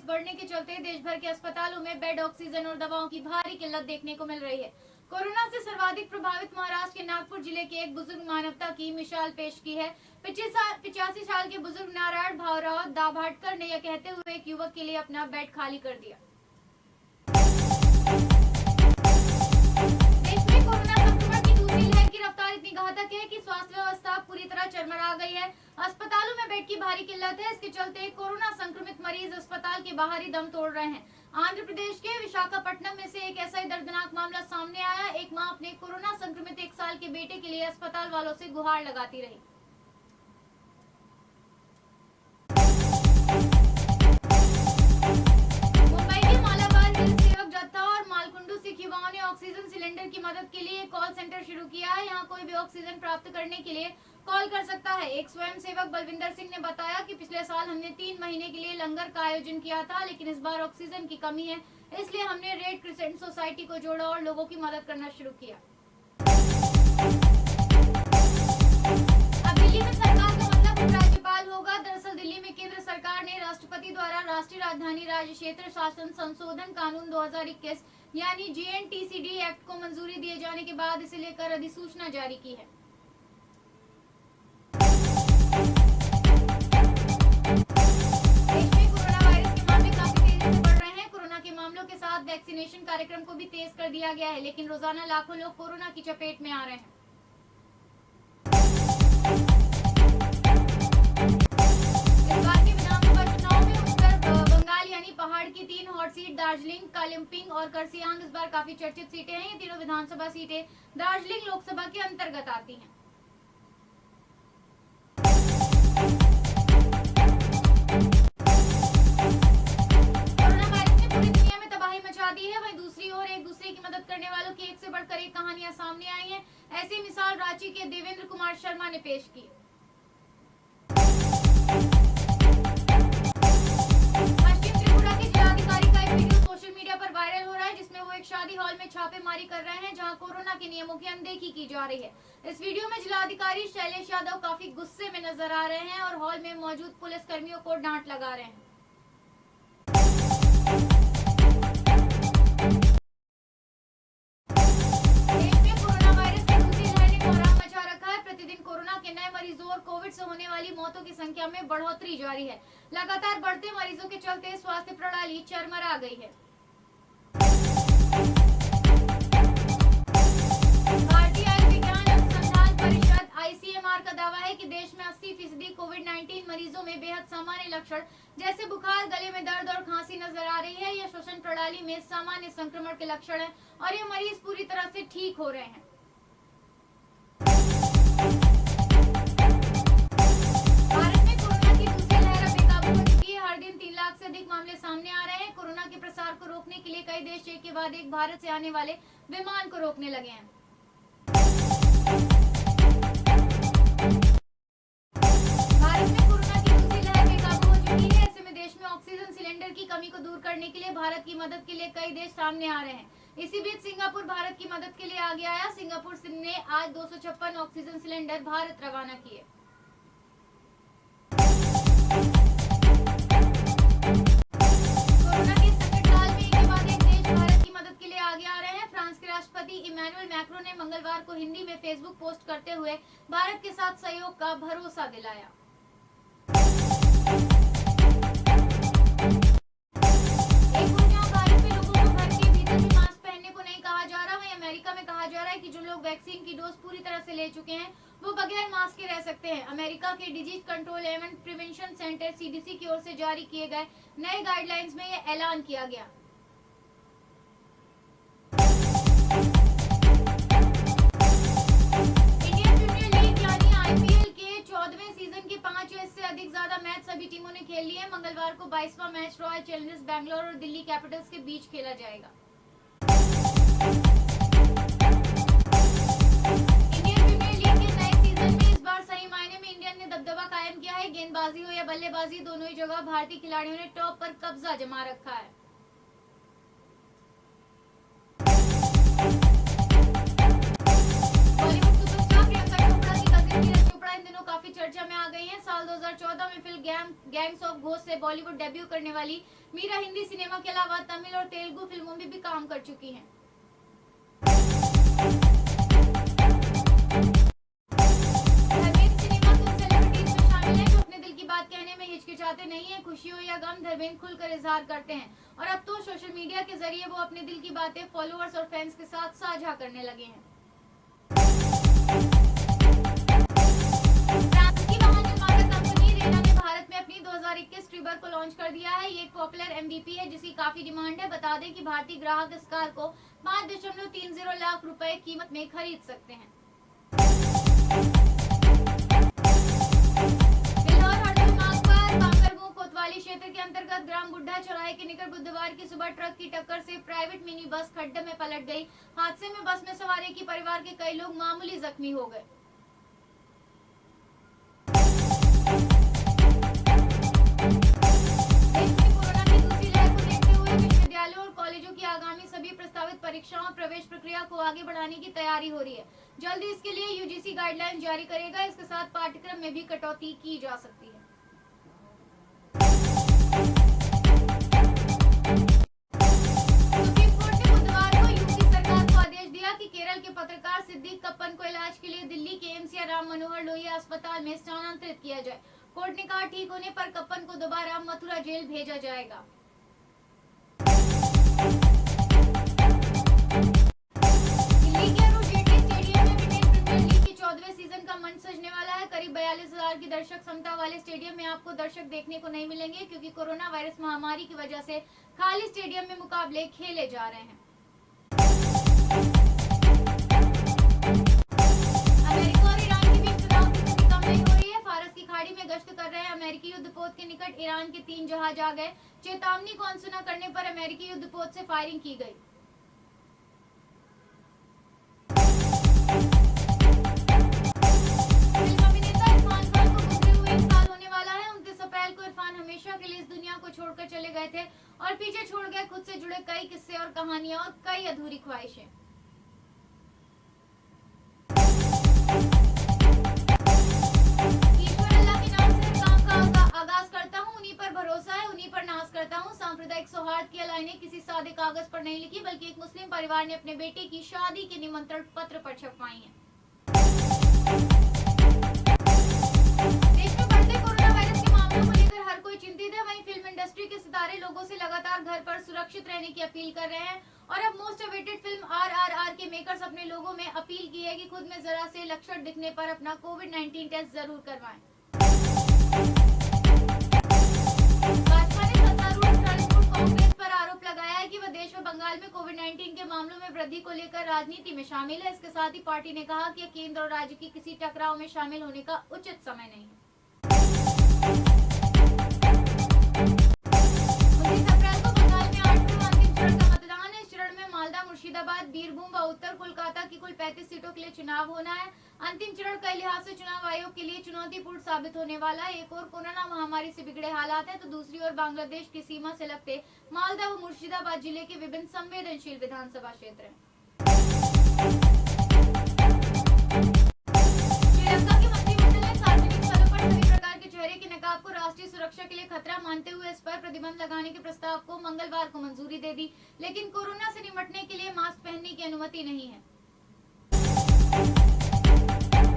बढ़ने के चलते देश भर के अस्पतालों में बेड, ऑक्सीजन और दवाओं की भारी किल्लत देखने को मिल रही है। कोरोना से सर्वाधिक प्रभावित महाराष्ट्र के नागपुर जिले के एक बुजुर्ग मानवता की मिसाल पेश की है। 85 साल के बुजुर्ग नारायण भावराव दाभाटकर ने यह कहते हुए एक युवक के लिए अपना बेड खाली कर दिया। देश में कोरोना संक्रमण की दूसरी लहर की रफ्तार इतनी घातक है कि स्वास्थ्य व्यवस्था पूरी तरह चरमरा गई है। अस्पतालों में बेड की भारी किल्लत है। इसके चलते कोरोना संक्रमित मरीज अस्पताल के बाहर ही दम तोड़ रहे हैं। आंध्र प्रदेश के विशाखापट्टनम में से एक ऐसा ही दर्दनाक मामला सामने आया। एक मां अपने कोरोना संक्रमित 1 साल के बेटे के लिए अस्पताल वालों से गुहार लगाती रही। मुंबई के मालाबार हिल सेवक जत्था और मालकुंडू सिख युवाओं ने ऑक्सीजन सिलेंडर की मदद के लिए कॉल सेंटर शुरू किया है। यहाँ कोई भी ऑक्सीजन प्राप्त करने के लिए कॉल कर सकता है। एक स्वयं सेवक बलविंदर सिंह ने बताया कि पिछले साल हमने 3 महीने के लिए लंगर का आयोजन किया था, लेकिन इस बार ऑक्सीजन की कमी है, इसलिए हमने रेड क्रिसेंट सोसाइटी को जोड़ा और लोगों की मदद करना शुरू किया। अब दिल्ली में सरकार का मतलब उपराज्यपाल होगा। दरअसल दिल्ली में केंद्र सरकार ने राष्ट्रपति द्वारा राष्ट्रीय राजधानी राज्य क्षेत्र शासन संशोधन कानून 2021 यानी JNTCD एक्ट को मंजूरी दिए जाने के बाद इसे लेकर अधिसूचना जारी की है। मामलों के साथ वैक्सीनेशन कार्यक्रम को भी तेज कर दिया गया है, लेकिन रोजाना लाखों लोग कोरोना की चपेट में आ रहे हैं। इस बार के विधानसभा चुनाव में उत्तर बंगाल यानी पहाड़ की 3 हॉट सीट दार्जिलिंग, कालिम्पोंग और करसियांग इस बार काफी चर्चित सीटें हैं। ये तीनों विधानसभा सीटें दार्जिलिंग लोकसभा के अंतर्गत आती हैं। वहीं दूसरी ओर एक दूसरे की मदद करने वालों की एक से बढ़कर एक कहानियां सामने आई हैं। ऐसी मिसाल रांची के देवेंद्र कुमार शर्मा ने पेश की। पश्चिम त्रिपुरा के जिलाधिकारी का एक वीडियो सोशल मीडिया पर वायरल हो रहा है, जिसमें वो एक शादी हॉल में छापेमारी कर रहे हैं, जहां कोरोना के नियमों की अनदेखी की जा रही है। इस वीडियो में जिलाधिकारी शैलेश यादव काफी गुस्से में नजर आ रहे हैं और हॉल में मौजूद पुलिस कर्मियों को डांट लगा रहे हैं। प्रतिदिन कोरोना के नए मरीजों और कोविड से होने वाली मौतों की संख्या में बढ़ोतरी जारी है। लगातार बढ़ते मरीजों के चलते स्वास्थ्य प्रणाली चरमरा गई है। भारतीय आयुर्विज्ञान अनुसंधान परिषद ICMR का दावा है कि देश में 80% कोविड-19 मरीजों में बेहद सामान्य लक्षण जैसे बुखार, गले में दर्द और खांसी नजर आ रही है। यह श्वसन प्रणाली में सामान्य संक्रमण के लक्षण है और ये मरीज पूरी तरह से ठीक हो रहे हैं। हर दिन 3 लाख से अधिक मामले सामने आ रहे हैं। कोरोना के प्रसार को रोकने के लिए कई देश एक के बाद एक भारत से आने वाले विमान को रोकने लगे हैं। भारत में कोरोना की दूसरी लहर बेकाबू हो चुकी है। ऐसे में देश में ऑक्सीजन सिलेंडर की कमी को दूर करने के लिए भारत की मदद के लिए कई देश सामने आ रहे हैं। इसी बीच सिंगापुर भारत की मदद के लिए आगे आया। सिंगापुर ने आज 256 ऑक्सीजन सिलेंडर भारत रवाना किए। राष्ट्रपति इमैनुअल मैक्रों ने मंगलवार को हिंदी में फेसबुक पोस्ट करते हुए भारत के साथ सहयोग का भरोसा दिलाया। एक भारत में लोगों को घर के भीतर ही मास्क पहनने को नहीं कहा जा रहा। वहीं अमेरिका में कहा जा रहा है कि जो लोग वैक्सीन की डोज पूरी तरह से ले चुके हैं वो बगैर मास्क के रह सकते हैं। अमेरिका के disease control and prevention centre CDC की ओर से जारी किए गए नए गाइडलाइंस में यह ऐलान किया गया। सीजन के 5 या इससे अधिक ज्यादा मैच सभी टीमों ने खेल लिए हैं। मंगलवार को 22वां मैच रॉयल चैलेंजर्स बैंगलोर और दिल्ली कैपिटल्स के बीच खेला जाएगा। इंडियन प्रीमियर लीग के नए सीजन में इस बार सही मायने में इंडियन ने दबदबा कायम किया है। गेंदबाजी हो या बल्लेबाजी, दोनों ही जगह भारतीय खिलाड़ियों ने टॉप पर कब्जा जमा रखा है। बॉलीवुड सुपरस्टार प्रियंका चोपड़ा की कजिन नीरज चोपड़ा इन दिनों काफी चर्चा में आ गई हैं। साल 2014 में फिल्म गैंग्स ऑफ घोस्ट से बॉलीवुड डेब्यू करने वाली मीरा हिंदी सिनेमा के अलावा तमिल और तेलुगु फिल्मों में भी काम कर चुकी हैं। धर्मेंद्र सिनेमा के उन सेलिब्रिटीज में शामिल हैं जो अपने दिल की बात कहने में हिचकिचाते नहीं है। खुशी हो या गम, धर्मेंद्र खुलकर इजहार करते हैं और अब तो सोशल मीडिया के जरिए वो अपने दिल की बातें फॉलोअर्स और फैंस के साथ साझा करने लगे हैं। फ्रांस की वाहन निर्माता कंपनी रेना ने भारत में अपनी 2021 ट्रिबर को लॉन्च कर दिया है। ये एक पॉपुलर एमवीपी है जिसकी काफी डिमांड है। बता दें कि भारतीय ग्राहक इस कार को 5.30 लाख रुपए कीमत में खरीद सकते हैं। कोतवाली क्षेत्र के अंतर्गत ग्राम बुड्ढा चौराहे के निकट बुधवार की सुबह ट्रक की टक्कर से प्राइवेट मिनी बस खड्डे में पलट गई। हादसे में बस में सवार एक ही परिवार के कई लोग मामूली जख्मी हो गए। देश में कोरोना की दूसरी लहर को देखते हुए विश्वविद्यालयों और कॉलेजों की आगामी सभी प्रस्तावित परीक्षाओं और प्रवेश प्रक्रिया को आगे बढ़ाने की तैयारी हो रही है। जल्द ही इसके लिए यूजीसी गाइडलाइन जारी करेगा। इसके साथ पाठ्यक्रम में भी कटौती की जा सकती है। केरल के पत्रकार सिद्दीक कप्पन को इलाज के लिए दिल्ली के एम्स या राम मनोहर लोहिया अस्पताल में स्थानांतरित किया जाए। कोर्ट ने कहा ठीक होने पर कप्पन को दोबारा मथुरा जेल भेजा जाएगा। दिल्ली के अरुण जेटली स्टेडियम में इंडियन प्रीमियर लीग के 14वें सीजन का मंच सजने वाला है। करीब 42,000 की दर्शक क्षमता वाले स्टेडियम में आपको दर्शक देखने को नहीं मिलेंगे क्योंकि कोरोना वायरस महामारी की वजह से खाली स्टेडियम में मुकाबले खेले जा रहे हैं। अमेरिका और ईरान के बीच तनाव की स्थिति कम नहीं हो रही है। फारस की खाड़ी में गश्त कर रहे अमेरिकी युद्धपोत के निकट ईरान के 3 जहाज आ गए। चेतावनी को अनसुना करने पर अमेरिकी युद्धपोत से फायरिंग की गई। फिल्म अभिनेता इरफान खान को गुजरे हुए 1 साल होने वाला है। 29 अप्रैल को इरफान हमेशा के लिए इस दुनिया को छोड़कर चले गए थे और पीछे छोड़ गए खुद से जुड़े कई किस्से और कहानियां और कई अधूरी ख्वाहिशें। आगाज करता हूँ, उन्हीं पर भरोसा है, उन्हीं पर नाज करता हूँ। सांप्रदायिक सौहार्द की लाइनें किसी सादे कागज पर नहीं लिखी बल्कि एक मुस्लिम परिवार ने अपने बेटे की शादी के निमंत्रण पत्र पर छपवाई हैं। देश में बढ़ते कोरोना वायरस के मामलों को लेकर हर कोई चिंतित है। वहीं फिल्म इंडस्ट्री के सितारे लोगों से लगातार घर पर सुरक्षित रहने की अपील कर रहे हैं और अब मोस्ट अवेटेड फिल्म RRR के मेकर्स अपने लोगों में अपील की है कि खुद में जरा से लक्षण दिखने पर अपना कोविड-19 टेस्ट जरूर करवाएं। भाजपा ने सत्तारूढ़ तृणमूल कांग्रेस पर आरोप लगाया है कि वह देश में बंगाल में कोविड-19 के मामलों में वृद्धि को लेकर राजनीति में शामिल है। इसके साथ ही पार्टी ने कहा कि केंद्र और राज्य की किसी टकराव में शामिल होने का उचित समय नहीं है। 29 अप्रैल को बंगाल में 8वें अंतिम चरण का मतदान है। इस चरण में मालदा, मुर्शिदाबाद, बीरभूम व उत्तर कोलकाता की कुल 35 सीटों के लिए चुनाव होना है। अंतिम चरण कई लिहाज से चुनाव आयोग के लिए चुनौतीपूर्ण साबित होने वाला है। एक और कोरोना महामारी से बिगड़े हालात हैं तो दूसरी ओर बांग्लादेश की सीमा से लगते मालदा व मुर्शिदाबाद जिले के विभिन्न संवेदनशील विधानसभा क्षेत्र हैं। श्रीलंका के मंत्रिमंडल ने सार्वजनिक स्थलों पर सभी प्रकार के चेहरे के नकाब को राष्ट्रीय सुरक्षा के लिए खतरा मानते हुए इस पर प्रतिबंध लगाने के प्रस्ताव को मंगलवार को मंजूरी दे दी, लेकिन कोरोना से निपटने के लिए मास्क पहनने की अनुमति नहीं है।